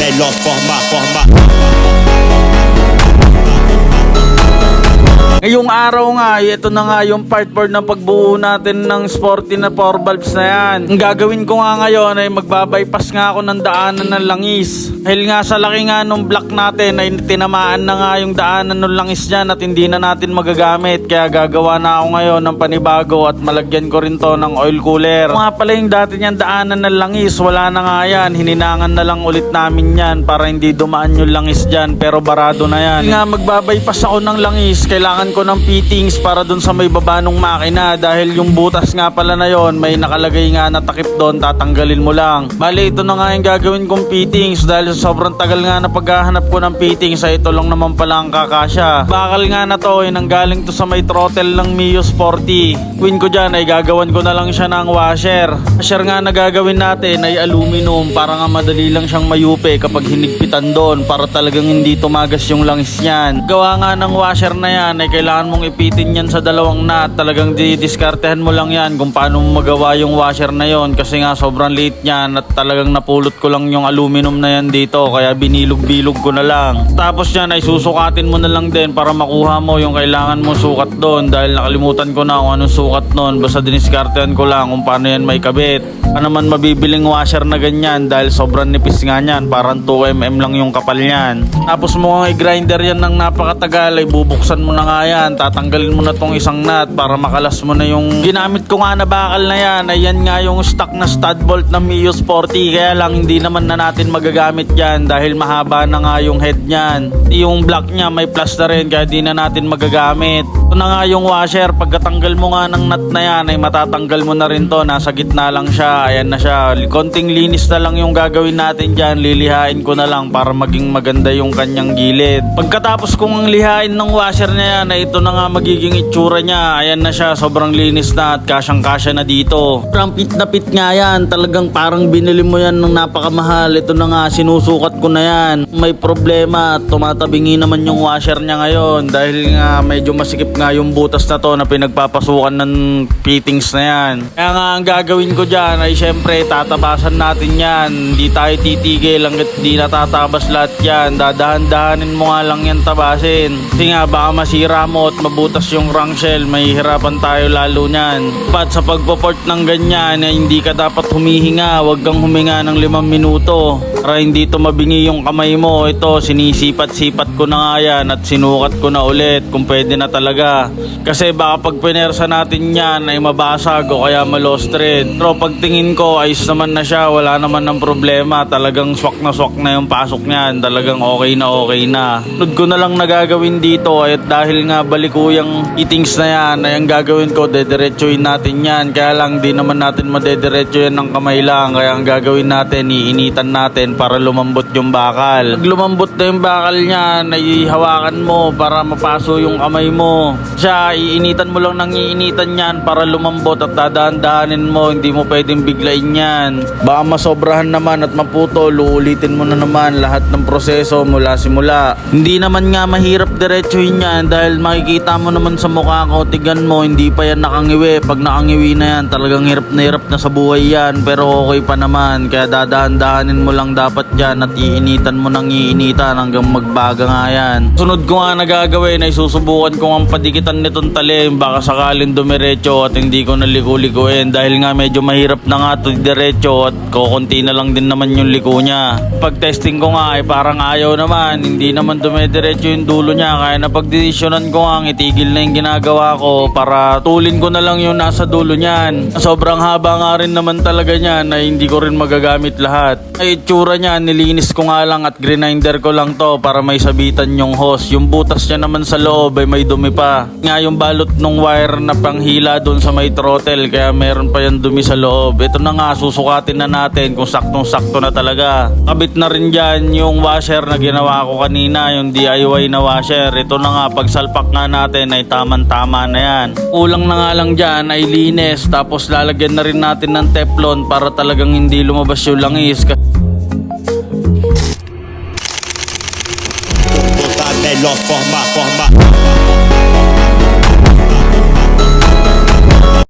melhor forma. Ngayong araw nga, ito na nga yung part 4 ng pagbuo natin ng sporty na 4 valves na yan. Ang gagawin ko nga ngayon ay magbabypass nga ako ng daanan ng langis. Dahil nga sa laki nga nung block natin ay tinamaan na nga yung daanan ng langis dyan at hindi na natin magagamit. Kaya gagawa na ako ngayon ng panibago at malagyan ko rin to ng oil cooler. Nga pala yung dati niyang daanan ng langis, wala na nga yan. Hininangan na lang ulit namin yan para hindi dumaan yung langis dyan, pero barado na yan. Nga magbabypass ako ng langis, kailangan ko ng fittings para dun sa may baba ng makina dahil yung butas nga pala na yon may nakalagay nga na takip doon, tatanggalin mo lang. Bali ito na nga yung gagawin kong fittings dahil sa sobrang tagal nga na paghahanap ko ng fittings ay ito lang naman pala ang kakasya. Bakal nga na to ay nanggaling to sa may throttle ng Mio Sporty. Queen ko dyan ay gagawan ko na lang siya ng washer. Washer nga na gagawin natin ay aluminum para nga madali lang siyang mayupi kapag hinigpitan doon para talagang hindi tumagas yung langis niyan. Gawa nga ng washer na yan ay kailangan mong ipitin yan sa dalawang nut. Talagang didiskartehan mo lang yan kung paano mo magawa yung washer na yon kasi nga sobrang liit niyan at talagang napulot ko lang yung aluminum na yan dito kaya binilog-bilog ko na lang. Tapos yan ay susukatin mo na lang din para makuha mo yung kailangan mo sukat doon dahil nakalimutan ko na kung anong sukat noon, basta diniskartehan ko lang kung paano yan may kabit. Ano naman mabibiling washer na ganyan dahil sobrang nipis nga niyan, parang 2mm lang yung kapal niyan. Tapos mo nga i-grinder yan ng napakatagal ay bubuksan mo na nga yan, tatanggalin mo na tong isang nut para makalas mo na yung ginamit ko nga na bakal na yan. Ayan nga yung stock na stud bolt ng Mio Sporty, kaya lang hindi naman na natin magagamit yan dahil mahaba na nga yung head niyan. Yung block niya may plus na rin kaya di na natin magagamit. Ito na nga yung washer, pagkatanggal mo nga ng nut na yan ay matatanggal mo na rin to, nasa gitna lang siya. Ayan na siya, konting linis na lang yung gagawin natin dyan, lilihain ko na lang para maging maganda yung kanyang gilid. Pagkatapos kong lihain ng washer na yan ay ito na nga magiging itsura niya. Ayan na siya, sobrang linis na at kasyang kasya na dito. Sobrang pit na pit nga yan, talagang parang binili mo yan ng napakamahal. Ito na nga, sinusukat ko na yan. May problema at tumatabingi naman yung washer niya ngayon dahil nga medyo masikip nga yung butas na to na pinagpapasukan ng fittings na yan. Kaya nga ang gagawin ko dyan ay syempre tatabasan natin yan. Hindi tayo titigil hanggat di natatabas lahat yan. Dadahan-dahanin mo nga lang yan tabasin. Kasi nga baka masira mo at mabutas yung crankshell, may hirapan tayo lalo nyan. Pat sa pagpoport ng ganyan ay hindi ka dapat humihinga. Huwag kang huminga ng 5 minuto para hindi to mabingi yung kamay mo. Ito sinisipat-sipat ko na nga yan at sinukat ko na ulit kung pwede na talaga. Kasi baka pag pinersa natin yan ay mabasag o kaya ma-lost thread. Pero pagtingin ko ayos naman na siya, wala naman ng problema. Talagang swak na yung pasok niyan. Talagang okay na. Sunod ko na lang nagagawin dito ay dahil nga baliko yung fittings na yan ay ang gagawin ko, dediretsuin natin yan. Kaya lang di naman natin madediretso yan ng kamay lang. Kaya ang gagawin natin, iinitan natin para lumambot yung bakal. Pag lumambot na yung bakal niyan ay hawakan mo para mapaso yung kamay mo. Siya, iinitan mo lang ng iinitan yan para lumambot at dadaan-dahanin mo. Hindi mo pwedeng biglain yan. Baka masobrahan naman at maputol, uulitin mo na naman lahat ng proseso mula simula. Hindi naman nga mahirap diretsuhin yan dahil makikita mo naman sa mukha ko, tignan mo, hindi pa yan nakangiwi. Pag nakangiwi na yan, talagang hirap na sa buhay yan, pero okay pa naman. Kaya dadahan-dahanin mo lang dapat yan at iinitan mo ng iinitan hanggang magbaga nga yan. Sunod ko nga nagagawin ay susubukan ko ang padikitan nitong talim, baka sakaling dumiretso at hindi ko naliko-likuin dahil nga medyo mahirap na nga ito diretso at kukunti na lang din naman yung liko niya. Pag testing ko nga ay parang ayaw naman, hindi naman dumidiretso yung dulo niya, kaya napagdesisyonan ko nga itigil na yung ginagawa ko para tulin ko na lang yung nasa dulo niyan. Sobrang haba nga rin naman talaga niyan na hindi ko rin magagamit lahat. Ay itsura niya, nilinis ko nga lang at grinder ko lang to para may sabitan yung hose. Yung butas niya naman sa loob ay may dumi pa. Nga yung balot ng wire na panghila doon sa may throttle kaya meron pa yung dumi sa loob. Ito na nga, susukatin na natin kung saktong-sakto na talaga. Kabit na rin dyan yung washer na ginawa ko kanina, yung DIY na washer. Ito na nga, pagsalpak nga natin ay taman-tama na yan. Kulang na nga lang dyan ay linis, tapos lalagyan na rin natin ng teflon para talagang hindi lumabas yung langis. Da melhor forma.